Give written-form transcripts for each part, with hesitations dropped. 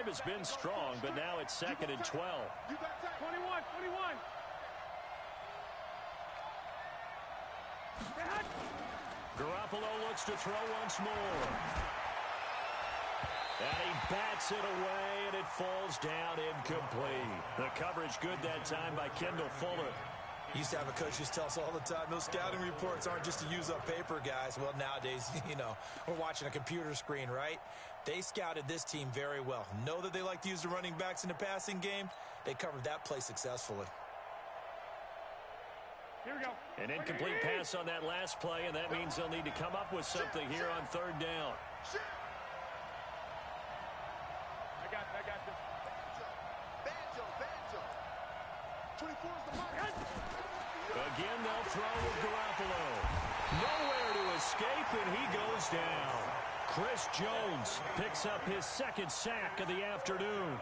drive has been strong, but now it's 2nd and 12. 21. Garoppolo looks to throw once more. And he bats it away, and it falls down incomplete. The coverage good that time by Kendall Fuller. Used to have a coach just tell us all the time, those scouting reports aren't just to use up paper, guys. Well, nowadays, we're watching a computer screen, right? They scouted this team very well. Know that they like to use the running backs in the passing game. They covered that play successfully. Here we go. An incomplete pass on that last play, and that means they'll need to come up with something here on 3rd down. I got this. Banjo. 24 is the mark. Again, they'll throw with Garoppolo. Nowhere to escape, and he goes down. Chris Jones picks up his 2nd sack of the afternoon.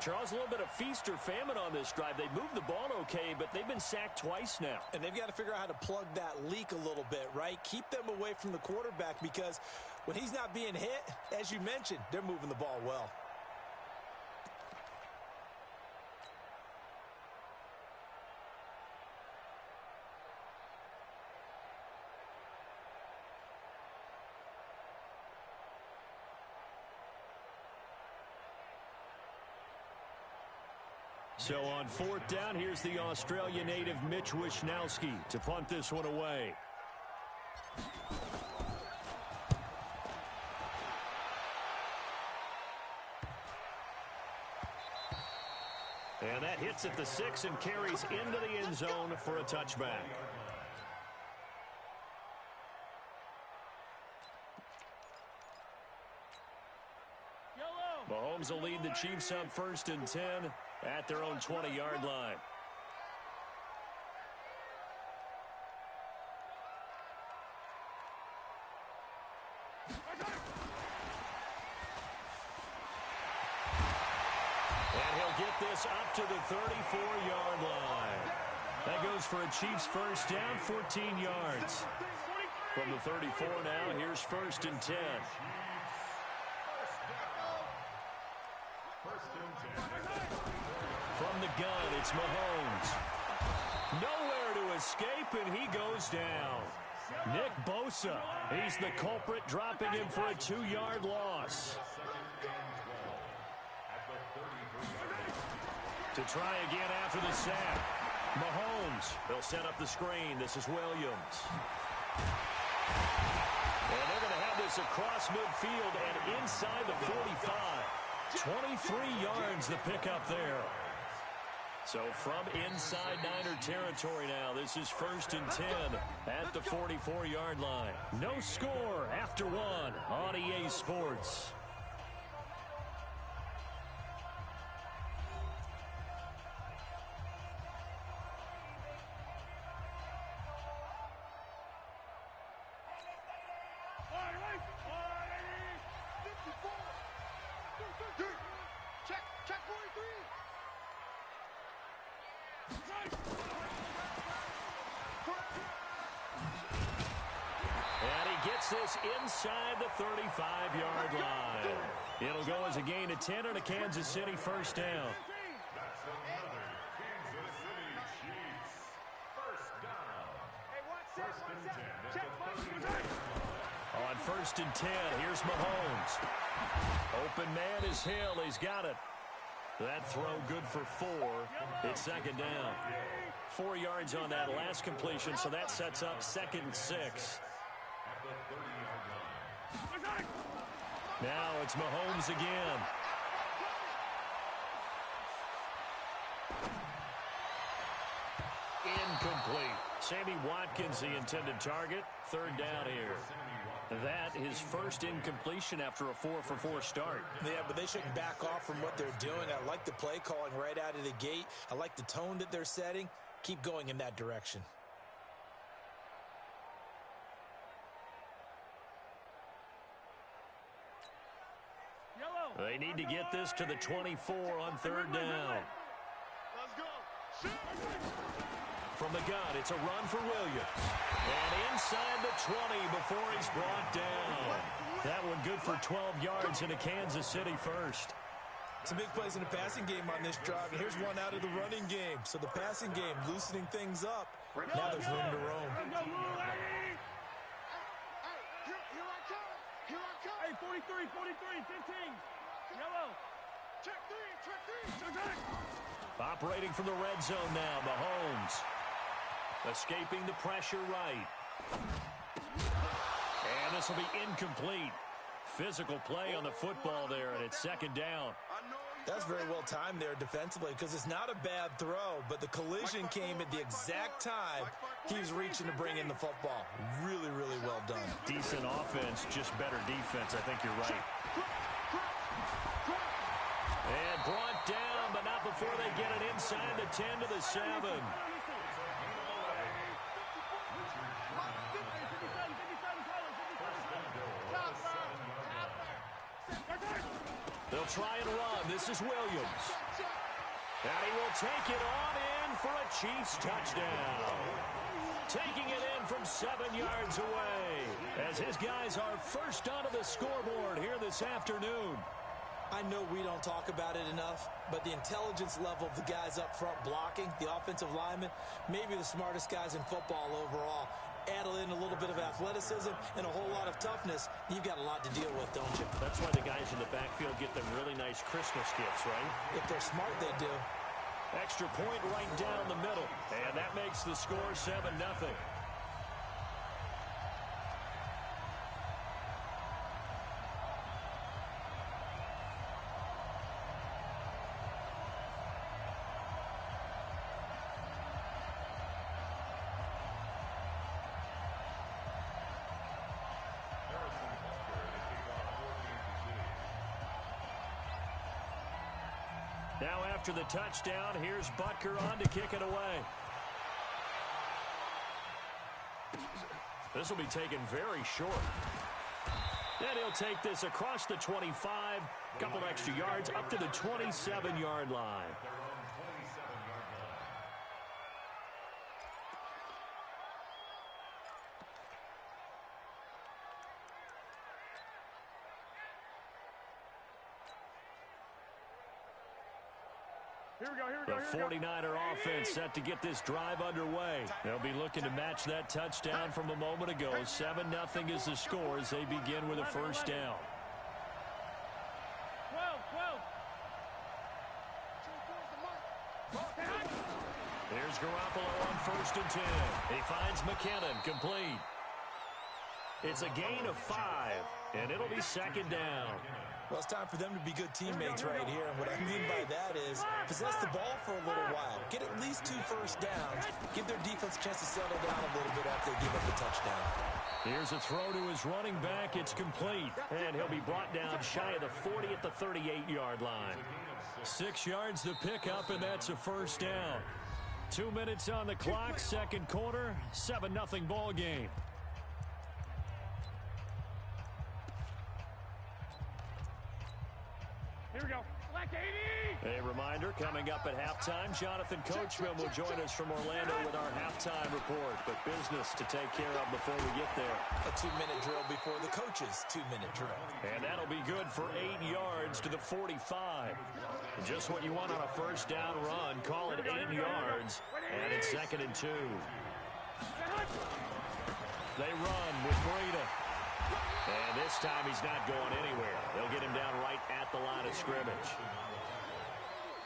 Charles, a little bit of feast or famine on this drive. They moved the ball okay, but they've been sacked twice now. And they've got to figure out how to plug that leak a little bit, right? Keep them away from the quarterback because when he's not being hit, as you mentioned, they're moving the ball well. So on 4th down, here's the Australia native Mitch Wishnowsky to punt this one away. And that hits at the 6 and carries into the end zone for a touchback. Mahomes will lead the Chiefs up 1st and 10 at their own 20-yard line. And he'll get this up to the 34-yard line. That goes for a Chiefs 1st down, 14 yards. From the 34 now, here's 1st and 10. From the gun, it's Mahomes. Nowhere to escape, and he goes down. Nick Bosa, he's the culprit, dropping him for a 2-yard loss. To try again after the sack. Mahomes, he'll set up the screen. This is Williams. And they're going to have this across midfield and inside the 45. 23 yards the pickup there. So from inside Niner territory now, this is 1st and 10 at the 44-yard line. No score after 1 on EA Sports. Check 43. And he gets this inside the 35-yard line. It'll go as a gain of 10 and a Kansas City 1st down. That's another Kansas City Chiefs 1st down. Hey, First and 10 at the 30. On 1st and 10, here's Mahomes. Open man is Hill. He's got it. That throw good for 4. It's 2nd down. 4 yards on that last completion, so that sets up 2nd and 6. At the 30-yard line. Now it's Mahomes again. Incomplete. Sammy Watkins, the intended target. 3rd down here. That his first incompletion after a 4-for-4 start. Yeah, but they shouldn't back off from what they're doing. I like the play calling right out of the gate. I like the tone that they're setting. Keep going in that direction. They need to get this to the 24 on 3rd down. Let's go. From the gun, it's a run for Williams. And inside the 20 before he's brought down. That one good for 12 yards in a Kansas City 1st. Some big plays in the passing game on this drive, and here's one out of the running game. So the passing game loosening things up. Now there's room to roam. Hey, here I come. Here I come. Hey, 43, 43, 15. Yellow. Check three. Operating from the red zone now, Mahomes. Escaping the pressure right. And this will be incomplete. Physical play on the football there, and it's second down. That's very well timed there defensively because it's not a bad throw, but the collision came at the exact time he was reaching to bring in the football. Really, really well done. Decent offense, just better defense. I think you're right. And brought down, but not before they get it inside the 10 to the 7. They'll try and run. This is Williams. And he will take it on in for a Chiefs touchdown. Taking it in from 7 yards away as his guys are first onto the scoreboard here this afternoon. I know we don't talk about it enough, but the intelligence level of the guys up front blocking, the offensive linemen, maybe the smartest guys in football overall. Add in a little bit of athleticism and a whole lot of toughness, you've got a lot to deal with, don't you? That's why the guys in the backfield get them really nice Christmas gifts, right? If they're smart, they do. Extra point right down the middle, and that makes the score 7-0. Now after the touchdown, here's Butker on to kick it away. This will be taken very short. And he'll take this across the 25, couple extra yards, up to the 27-yard line. The 49er offense set to get this drive underway. They'll be looking to match that touchdown from a moment ago. 7-0 is the score as they begin with a first down. 12. Here's Garoppolo on 1st and 10. He finds McKinnon, complete. It's a gain of 5, and it'll be second down. Well, it's time for them to be good teammates right here. And what I mean by that is possess the ball for a little while. Get at least 2 first downs. Give their defense a chance to settle down a little bit after they give up the touchdown. Here's a throw to his running back. It's complete. And he'll be brought down shy of the 40 at the 38-yard line. 6 yards to pick up, and that's a first down. 2 minutes on the clock, second quarter, 7-0 ball game. Here we go. Black 80. A reminder, coming up at halftime, Jonathan Coachman will join us from Orlando with our halftime report. But business to take care of before we get there. A 2-minute drill before the coach's 2-minute drill. And that'll be good for 8 yards to the 45. Just what you want on a first down run. Call it 8 yards. And it's 2nd and 2. They run with Breida. And this time he's not going anywhere. They'll get him down right at the line of scrimmage.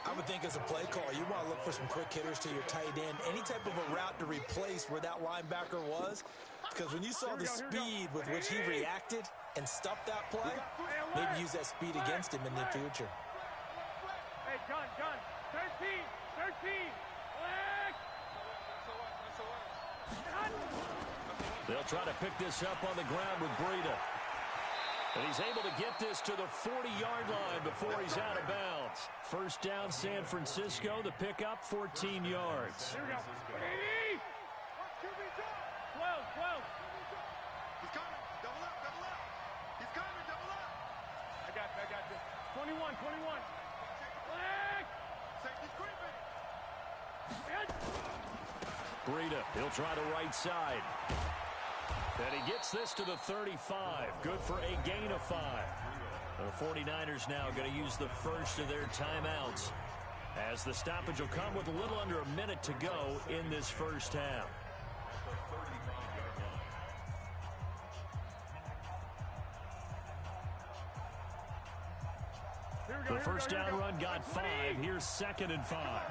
I would think as a play caller, you want to look for some quick hitters to your tight end. Any type of a route to replace where that linebacker was. Because when you saw the speed with which he reacted and stuffed that play, maybe use that speed against him in the future. Hey, gun. 13. They'll try to pick this up on the ground with Breida. And he's able to get this to the 40-yard line before he's out of bounds. First down, San Francisco. The pickup, 14 yards. Here we go. 80. 12. He's coming. Double up. He's coming. Double up. I got you. 21. Black. Safety's creeping. Breida, he'll try the right side. And he gets this to the 35. Good for a gain of 5. The 49ers now going to use the first of their timeouts, as the stoppage will come with a little under a minute to go in this first half. The first down run got 5. Here's 2nd and 5.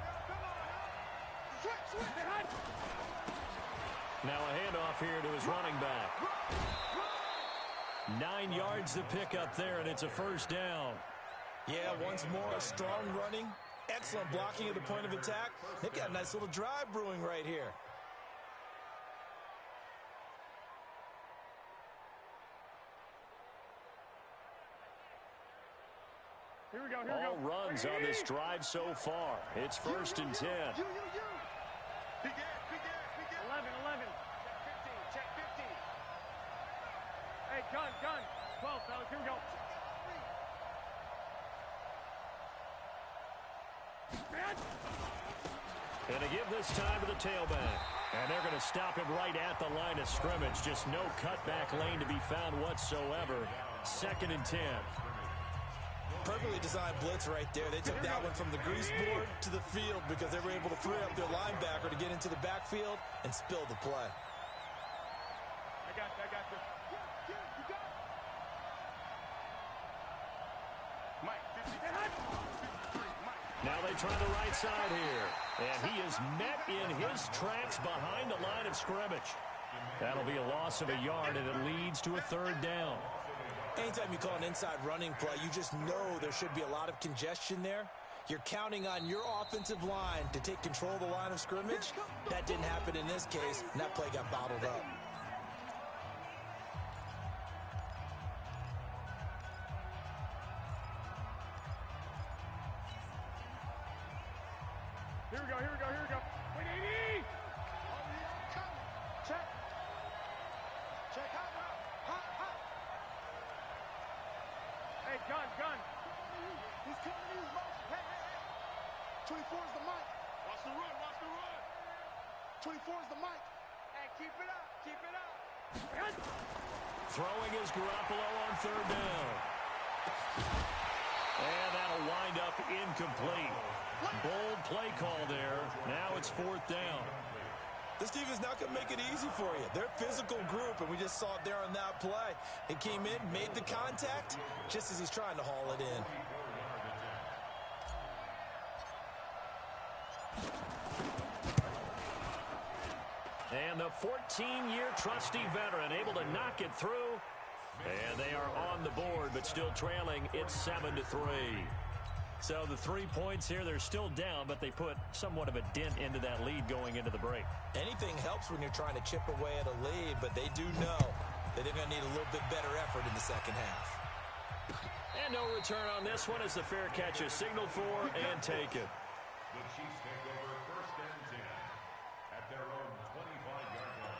Now a handoff here to his running back. 9 yards to pick up there, and it's a first down. Yeah, once more, a strong running, excellent blocking at the point of attack. They've got a nice little drive brewing right here. All runs on this drive so far. It's 1st and 10. Big ass, big ass, big ass. 11. Check 15. Hey, gun. 12, fellas. Here we go. And to give this time to the tailback. And they're going to stop him right at the line of scrimmage. Just no cutback lane to be found whatsoever. 2nd and 10. Perfectly designed blitz right there. They took that one from the grease board to the field because they were able to free up their linebacker to get into the backfield and spill the play. I got you. You got it. Mike, 53. Now they try the right side here. And he is met in his tracks behind the line of scrimmage. That'll be a loss of a yard, and it leads to a 3rd down. Anytime you call an inside running play, you just know there should be a lot of congestion there. You're counting on your offensive line to take control of the line of scrimmage. That didn't happen in this case, and that play got bottled up. Here we go. Wait, 80! Check. Hot. Hey, gun. He's coming in. Hey. 24 is the mic. Watch the run. 24 is the mic. Hey, keep it up. Throwing is Garoppolo on 3rd down. And that'll wind up incomplete. Bold play call there. Now it's 4th down. This team is not going to make it easy for you. They're a physical group, and we just saw it there on that play. He came in, made the contact, just as he's trying to haul it in. And the 14-year trusty veteran able to knock it through. And they are on the board, but still trailing. It's 7-3. So the 3 points here, they're still down, but they put somewhat of a dent into that lead going into the break. Anything helps when you're trying to chip away at a lead, but they do know that they're going to need a little bit better effort in the second half. And no return on this one as the fair catch is signaled for and taken. The Chiefs take over 1st and 10 at their own 25-yard line.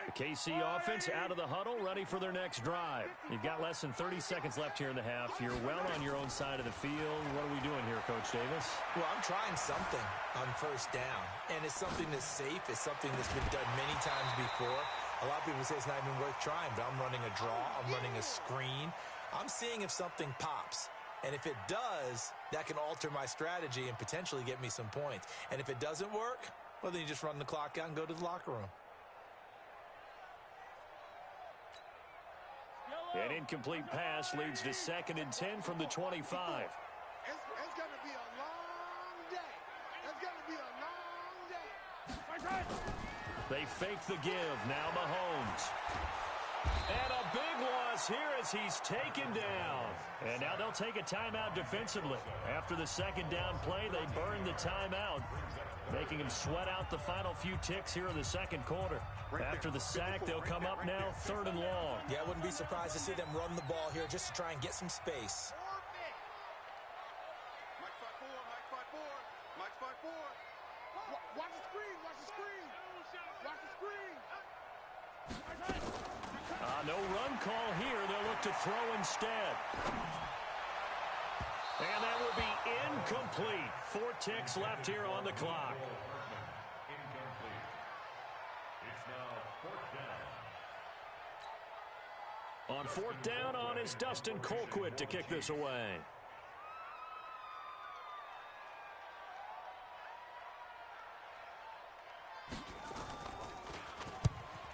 The KC offense out of the huddle, ready for their next drive. You've got less than 30 seconds left here in the half. You're well on your own side of the field. What are we doing here, Coach Davis? Well, I'm trying something on 1st down, and it's something that's safe. It's something that's been done many times before. A lot of people say it's not even worth trying, but I'm running a draw. I'm running a screen. I'm seeing if something pops. And if it does, that can alter my strategy and potentially get me some points. And if it doesn't work, well, then you just run the clock out and go to the locker room. An incomplete pass leads to 2nd and 10 from the 25. It's going to be a long day. It's going to be a long day. They fake the give. Now Mahomes. And a big loss here as he's taken down. And now they'll take a timeout defensively. After the 2nd down play, they burn the timeout, making him sweat out the final few ticks here in the 2nd quarter. After the sack, they'll come up now 3rd and long. Yeah, I wouldn't be surprised to see them run the ball here just to try and get some space. Mike 5-4. Watch the screen. No run call here. They'll look to throw instead. And that will be incomplete. 4 ticks left here on the clock. Incomplete. It's now 4th down. On fourth down on is Dustin Colquitt to kick this away.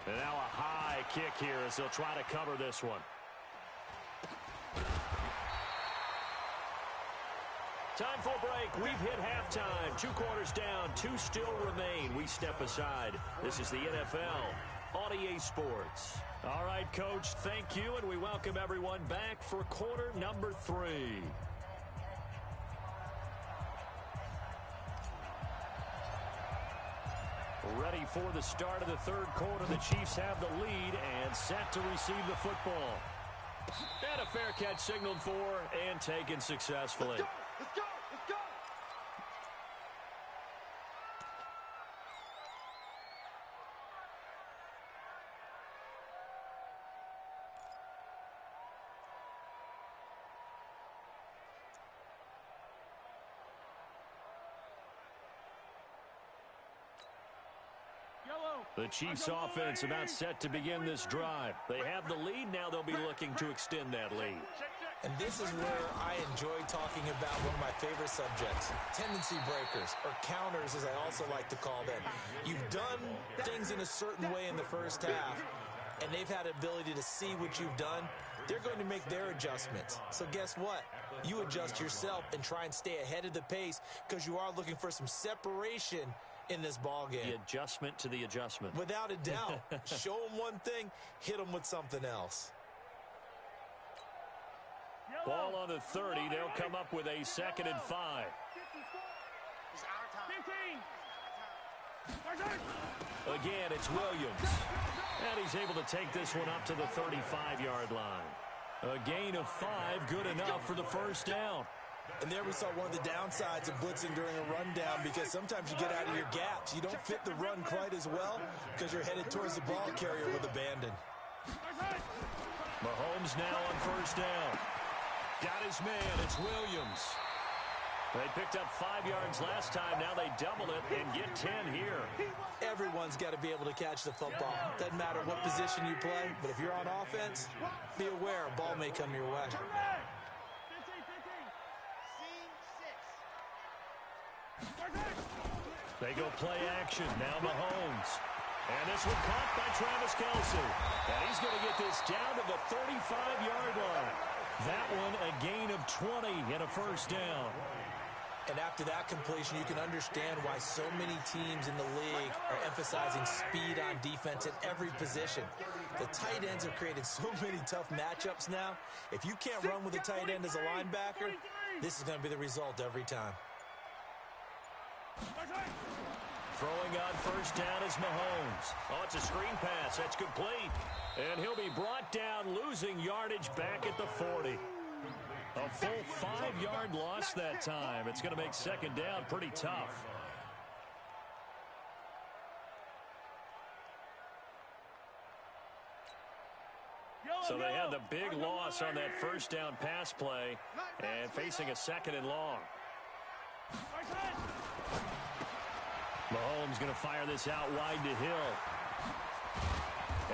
And now a high kick here as they'll try to cover this one. Time for a break. We've hit halftime. 2 quarters down. 2 still remain. We step aside. This is the NFL on EA Sports. All right, Coach, thank you, and we welcome everyone back for quarter number 3. Ready for the start of the third quarter. The Chiefs have the lead and set to receive the football. And a fair catch signaled for and taken successfully. Let's go! Let's go! The Chiefs offense about set to begin this drive. They have the lead. Now they'll be looking to extend that lead. And this is where I enjoy talking about one of my favorite subjects, tendency breakers, or counters as I also like to call them. You've done things in a certain way in the first half, and they've had the ability to see what you've done. They're going to make their adjustments. So guess what? You adjust yourself and try and stay ahead of the pace because you are looking for some separation in this ball game. The adjustment to the adjustment. Without a doubt. Show them one thing, hit them with something else. Ball on the 30. They'll come up with a 2nd and 5. It's our time. Again, it's Williams. And he's able to take this one up to the 35-yard line. A gain of 5, good enough for the first down. And there we saw one of the downsides of blitzing during a rundown because sometimes you get out of your gaps. You don't fit the run quite as well because you're headed towards the ball carrier with abandon. Mahomes now on first down. Got his man. It's Williams. They picked up 5 yards last time. Now they double it and get 10 here. Everyone's got to be able to catch the football. Doesn't matter what position you play, but if you're on offense, be aware a ball may come your way. They go play action. Now Mahomes. And this one caught by Travis Kelce. And he's going to get this down to the 35-yard line. That one a gain of 20 and a first down. And after that completion, you can understand why so many teams in the league are emphasizing speed on defense at every position. The tight ends have created so many tough matchups now. If you can't run with a tight end as a linebacker, this is going to be the result every time. Throwing on first down is Mahomes. Oh, it's a screen pass. That's complete. And he'll be brought down, losing yardage back at the 40. A full 5-yard loss that time. It's going to make second down pretty tough. So they had the big loss on that first down pass play and facing a 2nd and long. Mahomes going to fire this out wide to Hill.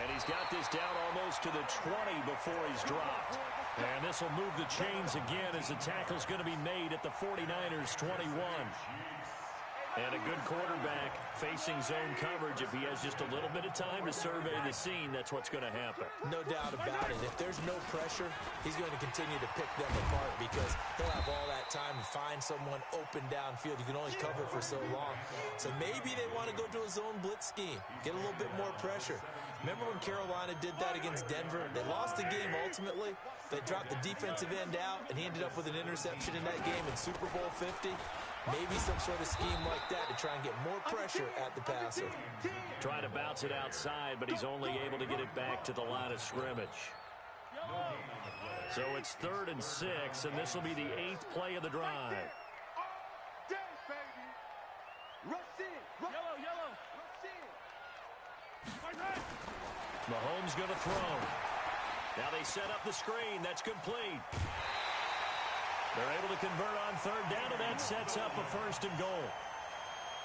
And he's got this down almost to the 20 before he's dropped. And this will move the chains again as the tackle's going to be made at the 49ers 21. And a good quarterback facing zone coverage. If he has just a little bit of time to survey the scene, that's what's going to happen. No doubt about it. If there's no pressure, he's going to continue to pick them apart because he'll have all that time to find someone open downfield. You can only cover for so long. So maybe they want to go to a zone blitz scheme, get a little bit more pressure. Remember when Carolina did that against Denver? They lost the game ultimately. They dropped the defensive end out, and he ended up with an interception in that game in Super Bowl 50. Maybe some sort of scheme like that to try and get more pressure at the passer. Trying to bounce it outside, but he's only able to get it back to the line of scrimmage. So it's 3rd and 6, and this will be the 8th play of the drive. Mahomes going to throw. Now they set up the screen. That's complete. They're able to convert on 3rd down, and that sets up a 1st and goal.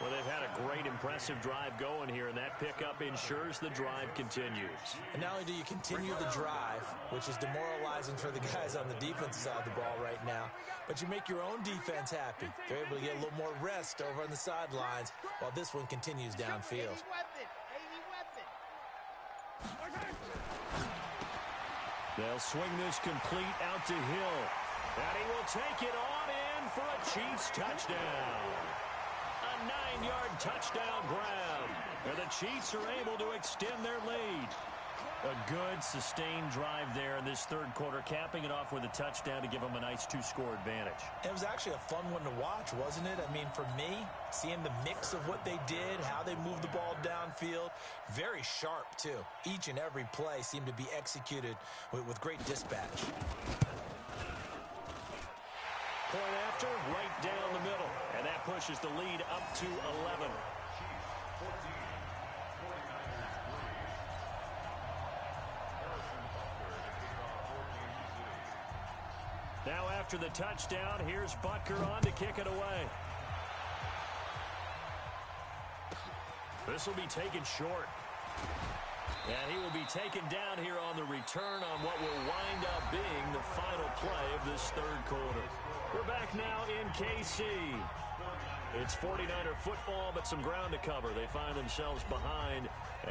Well, they've had a great, impressive drive going here, and that pickup ensures the drive continues. And not only do you continue the drive, which is demoralizing for the guys on the defensive side of the ball right now, but you make your own defense happy. They're able to get a little more rest over on the sidelines while this one continues downfield. They'll swing this complete out to Hill. And he will take it on in for a Chiefs touchdown. A 9-yard touchdown grab. And the Chiefs are able to extend their lead. A good, sustained drive there in this third quarter, capping it off with a touchdown to give them a nice 2-score advantage. It was actually a fun one to watch, wasn't it? I mean, for me, seeing the mix of what they did, how they moved the ball downfield, very sharp, too. Each and every play seemed to be executed with great dispatch. Point after, right down the middle. And that pushes the lead up to 11. Now after the touchdown, here's Butker on to kick it away. This will be taken short. And he will be taken down here on the return on what will wind up being the final play of this third quarter. We're back now in KC. It's 49er football, but some ground to cover. They find themselves behind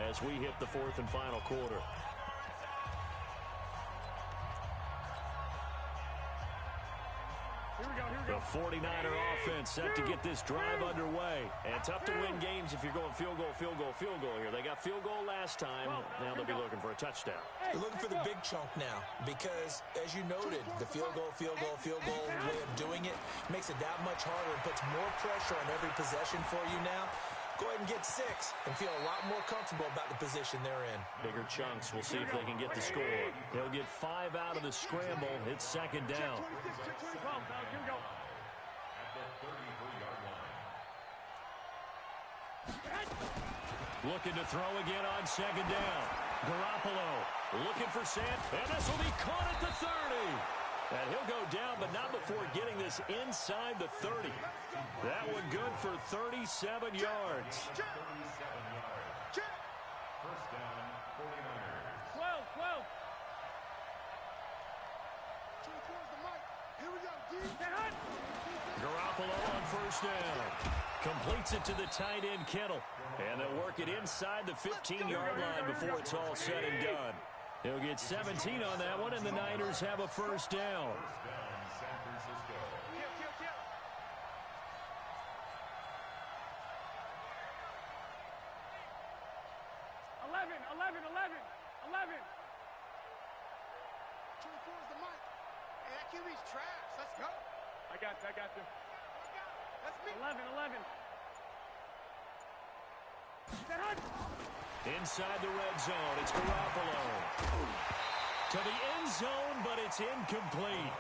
as we hit the fourth and final quarter. The 49er offense set to get this drive underway. And tough to win games if you're going field goal, field goal, field goal here. They got field goal last time. Now they'll be looking for a touchdown. They're looking for the big chunk now because, as you noted, the field goal way of doing it makes it that much harder and puts more pressure on every possession for you now. Go ahead and get 6 and feel a lot more comfortable about the position they're in. Bigger chunks. We'll see if they can get the score. They'll get 5 out of the scramble. It's second down. Looking to throw again on second down. Garoppolo looking for Sam, and this will be caught at the 30. And he'll go down, but not before getting this inside the 30. That one good for 37 yards. 37 yards. First down, 49ers. 12, 12. Here we go, D. Garoppolo on first down. Completes it to the tight end, Kittle. And they'll work it inside the 15-yard line before it's all said and done. He'll get 17 on that one, and the Niners have a first down. First down, San Francisco. 11. 24 is the mic. Hey, that QB's trash. Let's go. I got you. That's me. 11. Inside the red zone, it's Garoppolo. To the end zone, but it's incomplete.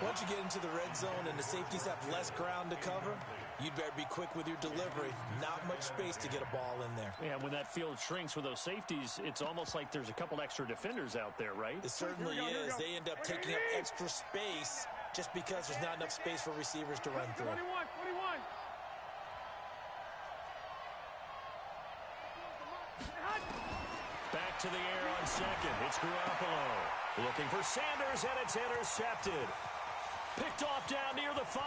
Once you get into the red zone and the safeties have less ground to cover, you'd better be quick with your delivery. Not much space to get a ball in there. Yeah, when that field shrinks with those safeties, it's almost like there's a couple extra defenders out there, right? It certainly is. They end up taking up extra space just because there's not enough space for receivers to run through. 21. Back to the air on second. It's Garoppolo. Looking for Sanders, and it's intercepted. Picked off down near the 5.